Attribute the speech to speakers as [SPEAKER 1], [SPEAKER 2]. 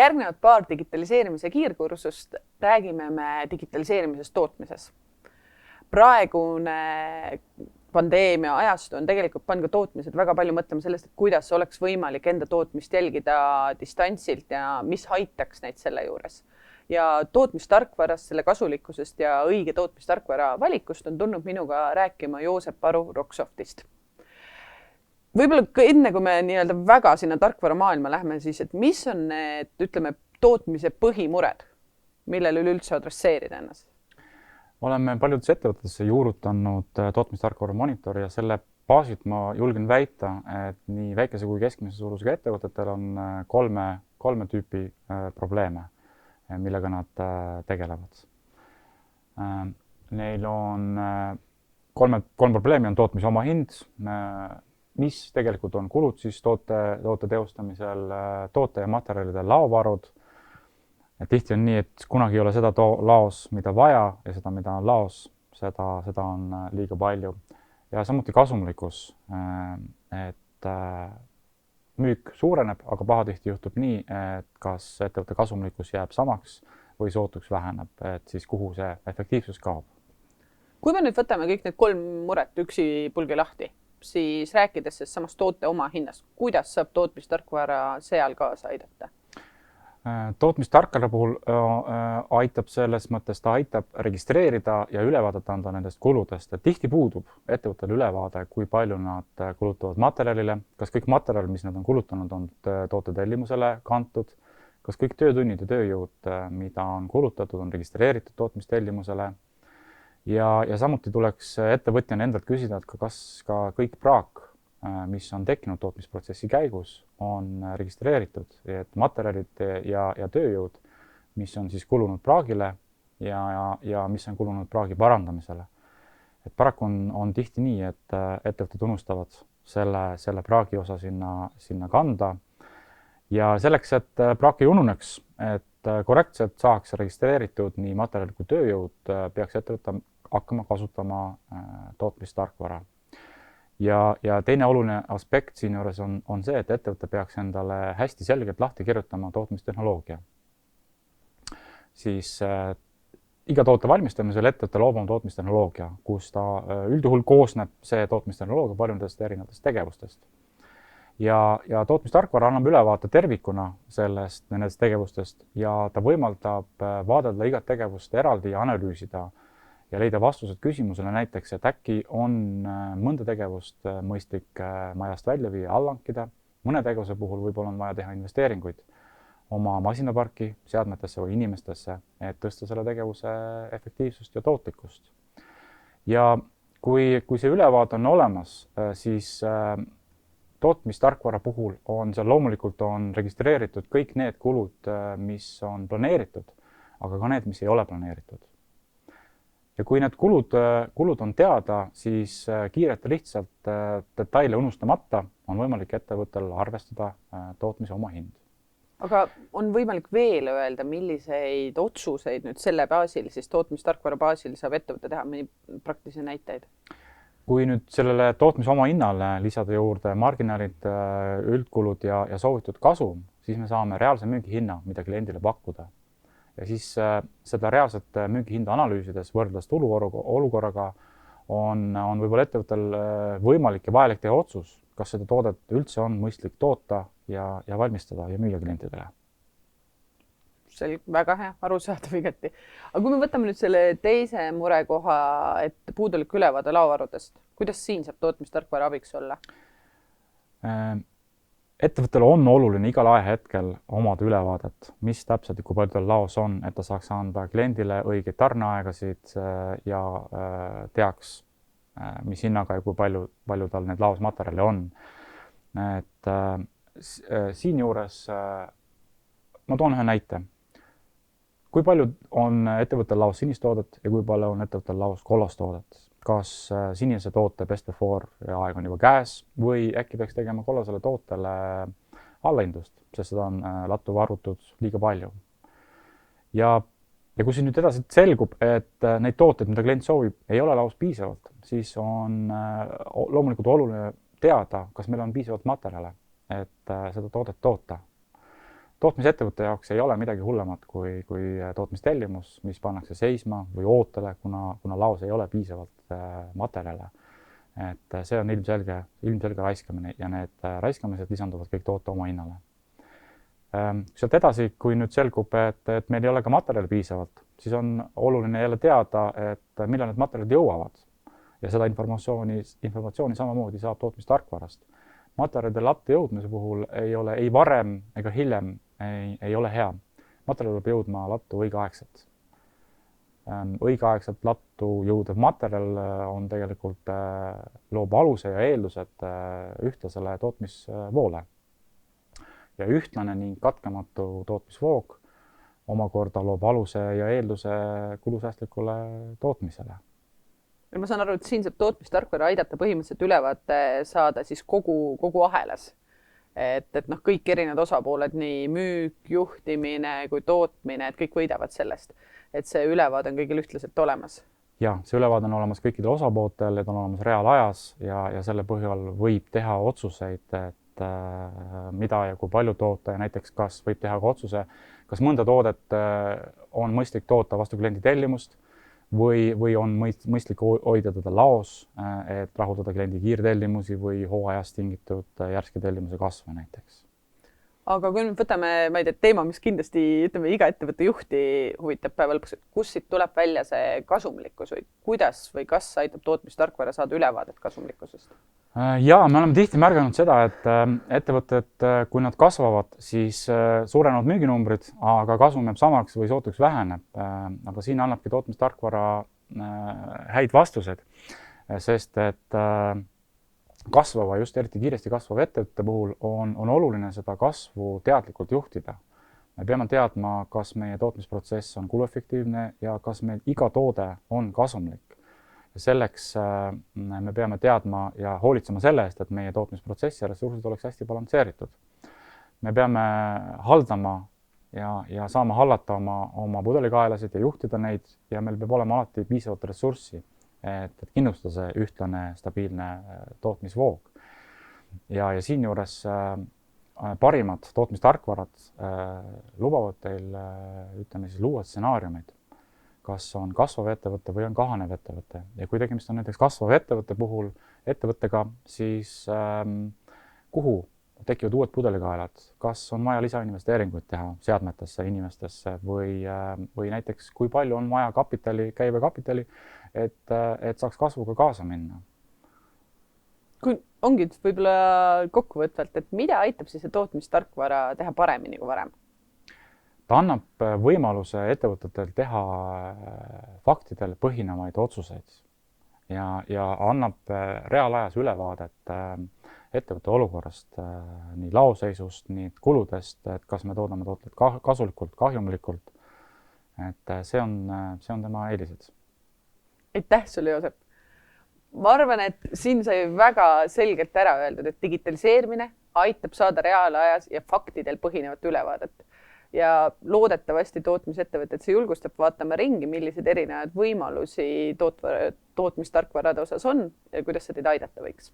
[SPEAKER 1] Järgnevad paar digitaliseerimise kiirkursust räägime me digitaliseerimisest tootmises. Praegune pandeemia ajastu on tegelikult pannud ka tootmised väga palju mõtlema sellest, et kuidas oleks võimalik enda tootmist jälgida distantsilt ja mis aitaks neid selle juures. Ja tootmistarkvarast, selle kasulikkusest ja õige tootmistarkvara valikust on tulnud minuga rääkima Joosep Aru Rocksoftist. Võib-olla enne, kui me nii-öelda väga sinna tarkvara maailma lähme, siis et mis on need, ütleme, tootmise põhimured, millele üleüldse adresseerida ennast?
[SPEAKER 2] Oleme paljudes ettevõtetesse juurutanud tootmistarkvara monitori ja selle baasit ma julgen väita, et nii väikese kui keskmise suurusega ettevõtetel on kolme tüüpi probleeme, millega nad tegelevad. Neil on kolm probleemi, on tootmise omahind, mis tegelikult on kulud siis toote teostamisel, toote ja materjalide laovarud. Tihti on nii, et kunagi ei ole seda laos, mida vaja ja seda, mida on laos, seda on liiga palju. Ja samuti kasumlikkus, et müük suureneb, aga pahatihti juhtub nii, et kas ettevõtte kasumlikkus jääb samaks või sootuks väheneb, et siis kuhu see efektiivsus kaob.
[SPEAKER 1] Kui me nüüd võtame kõik need kolm muret üksi pulgi lahti, siis rääkides samast toote oma hinnast, kuidas saab tootmistarkvara seal kaasa aidata?
[SPEAKER 2] Tootmistarkvara puhul aitab selles mõttes, ta aitab registreerida ja ülevaadet anda nendest kuludest. Tihti puudub ettevõttel ülevaade, kui palju nad kulutavad materjalile, kas kõik materjal, mis nad on kulutanud, on toote tellimusele kantud, kas kõik töötunnid ja tööjõud, mida on kulutatud, on registreeritud tootmistellimusele. Ja samuti tuleks ettevõtjana endalt küsida, et kas ka kõik praak, mis on tekkinud tootmisprotsessi käigus, on registreeritud, et materjalid ja tööjõud, mis on siis kulunud praagile ja mis on kulunud praagi parandamisele. Et paraku on tihti nii, et ettevõtted unustavad selle praagi osa sinna kanda. Ja selleks, et praak ei ununeks, et korrektselt saaks registreeritud nii materjal kui tööjõud, peaks ettevõtte hakkama kasutama tootmistarkvara. Ja teine oluline aspekt siin juures on see, et ettevõte peaks endale hästi selgelt lahti kirjutama tootmistehnoloogia. Siis iga toote valmistamisel ettevõtte loob oma tootmistehnoloogia, kus ta üldjuhul koosneb see tootmistehnoloogia paljudest erinevatest tegevustest. Ja tootmistarkvara annab ülevaate tervikuna nendest tegevustest ja ta võimaldab vaadelda igat tegevust eraldi ja analüüsida ja leida vastused küsimusele näiteks, et äkki on mõnda tegevust mõistlik majast välja viia, allankida. Mõne tegevuse puhul võib-olla on vaja teha investeeringuid oma masinaparki, seadmetesse või inimestesse, et tõsta selle tegevuse efektiivsust ja tootlikkust. Ja kui see ülevaade on olemas, siis tootmistarkvara puhul on seal loomulikult registreeritud kõik need kulud, mis on planeeritud, aga ka need, mis ei ole planeeritud. Ja kui need kulud on teada, siis kiirelt ja lihtsalt detaile unustamata on võimalik ettevõttel arvestada tootmise omahind.
[SPEAKER 1] Aga on võimalik veel öelda, milliseid otsuseid nüüd selle baasil, siis tootmistarkvara baasil saab ettevõte teha mõni praktilisi näiteid?
[SPEAKER 2] Kui nüüd sellele tootmise omahinnale lisada juurde marginaalid, üldkulud ja soovitud kasum, siis me saame reaalse müügihinna, mida kliendile pakkuda. Ja siis seda reaalset müügihinda analüüsides võrdles tuluolukorraga on võib-olla ettevõttel võimalik ja vajalik teha otsus, kas seda toodet üldse on mõistlik toota ja valmistada ja müüa klientidele.
[SPEAKER 1] Väga hea, arusaadav igati. Aga kui me võtame nüüd selle teise murekoha, et puudulik ülevaade laovarudest, kuidas siin saab tootmistarkvara abiks olla?
[SPEAKER 2] Ettevõttel on oluline igal ajahetkel omada ülevaadet, mis täpselt kui palju tal laos on, et ta saaks anda kliendile õigeid tarneaegasid ja teaks, mis hinnaga ja kui palju tal need laos materjali on. Et siin juures ma toon ühe näite. Kui palju on ettevõttel laos sinist toodet ja kui palju on ettevõttel laos kollast toodet? Kas sinise toote best before aeg on juba käes või äkki peaks tegema kollasele tootele allahindlust, sest seda on lattu varutud liiga palju. Ja kui siin nüüd edasi selgub, et neid tooteid, mida klient soovib, ei ole laos piisavalt, siis on loomulikult oluline teada, kas meil on piisavalt materjale, et seda toodet toota. tootmisettevõtte jaoks ei ole midagi hullemat kui tootmistellimus, mis pannakse seisma või ootele, kuna laos ei ole piisavalt materjale. Et see on ilmselge raiskamine ja need raiskamised lisanduvad kõik toote oma hinnale. Sealt edasi, kui nüüd selgub, et meil ei ole ka materjali piisavalt, siis on oluline jälle teada, et millal need materjalid jõuavad. Ja seda informatsiooni samamoodi saab tootmistarkvarast. Materjalide latte jõudmise puhul ei ole ei varem ega hiljem ei ole hea. Materjal peab jõudma lattu õigeaegselt. Õigeaegselt lattu jõudev materjal on tegelikult loob aluse ja eeldused ühtlasele tootmisvoole. Ja ühtlane ning katkematu tootmisvoog omakorda loob aluse ja eelduse kulusäästlikule tootmisele.
[SPEAKER 1] Ma saan aru, et siin saab tootmistarkvara aidata põhimõtteliselt ülevaate saada siis kogu ahelas. Et kõik erinevad osapooled, nii müük, juhtimine kui tootmine, et kõik võidavad sellest. Et see ülevaade on kõigil ühtlaselt olemas.
[SPEAKER 2] Ja, see ülevaade on olemas kõikidel osapootel, et on olemas reaalajas ja selle põhjal võib teha otsuseid, et mida ja kui palju toota ja näiteks kas võib teha ka otsuse, kas mõnda toodet on mõistlik toota vastu kliendi tellimust või on mõistlik hoida teda laos, et rahuldada kliendi kiirtellimusi või hooajast tingitud järske tellimuse kasvu näiteks.
[SPEAKER 1] Aga kui nüüd võtame, ma ei tea, teema, mis kindlasti iga ettevõtte juhti huvitab päeva lõpuks, et kus siit tuleb välja see kasumlikkus või kuidas või kas aitab tootmistarkvara saada ülevaadet kasumlikkusest?
[SPEAKER 2] Ja, me oleme tihti märganud seda, et ettevõtted, kui nad kasvavad, siis suurenevad müüginumbrid, aga kasum jääb samaks või sootuks väheneb. Aga siin annabki tootmistarkvara häid vastused, sest et kasvava, just eriti kiiresti kasvava ettevõtte puhul on oluline seda kasvu teadlikult juhtida. Me peame teadma, kas meie tootmisprotsess on kuluefektiivne ja kas meil iga toode on kasumlik. Selleks me peame teadma ja hoolitsema selle eest, et meie tootmisprotsess ja ressursid oleks hästi balansseeritud. Me peame haldama ja saama hallata oma pudelikaelasid ja juhtida neid ja meil peab olema alati piisavalt ressurssi, et kindlustada see ühtlane stabiilne tootmisvoog. Ja siinjuures parimad tootmistarkvarad lubavad teil luua stsenaariumid, kas on kasvav ettevõte või on kahanev ettevõte. Ja kui tegemist on näiteks kasvav ettevõttega, siis kuhu tekivad uued pudelikaelad, kas on vaja lisainvesteeringuid teha seadmetesse, inimestesse või näiteks kui palju on vaja käibekapitali, et saaks kasvuga kaasa minna.
[SPEAKER 1] Kui ongi võib-olla kokkuvõtvalt, et mida aitab siis see tootmistarkvara teha paremini kui varem?
[SPEAKER 2] Ta annab võimaluse ettevõtetel teha faktidel põhinevaid otsuseid ja annab reaalajas ülevaadet ettevõtte olukorrast, nii laoseisust, nii kuludest, et kas me toodame tooted kasulikult, kahjumlikult. Et see on tema eelised.
[SPEAKER 1] Aitäh sulle, Joosep! Ma arvan, et siin sai väga selgelt ära öeldud, et digitaliseerimine aitab saada reaalajas ja faktidel põhinevat ülevaadet. Ja loodetavasti tootmisettevõtted see julgustab vaatama ringi, millised erinevad võimalusi tootmistarkvarade osas on ja kuidas see teid aidata võiks.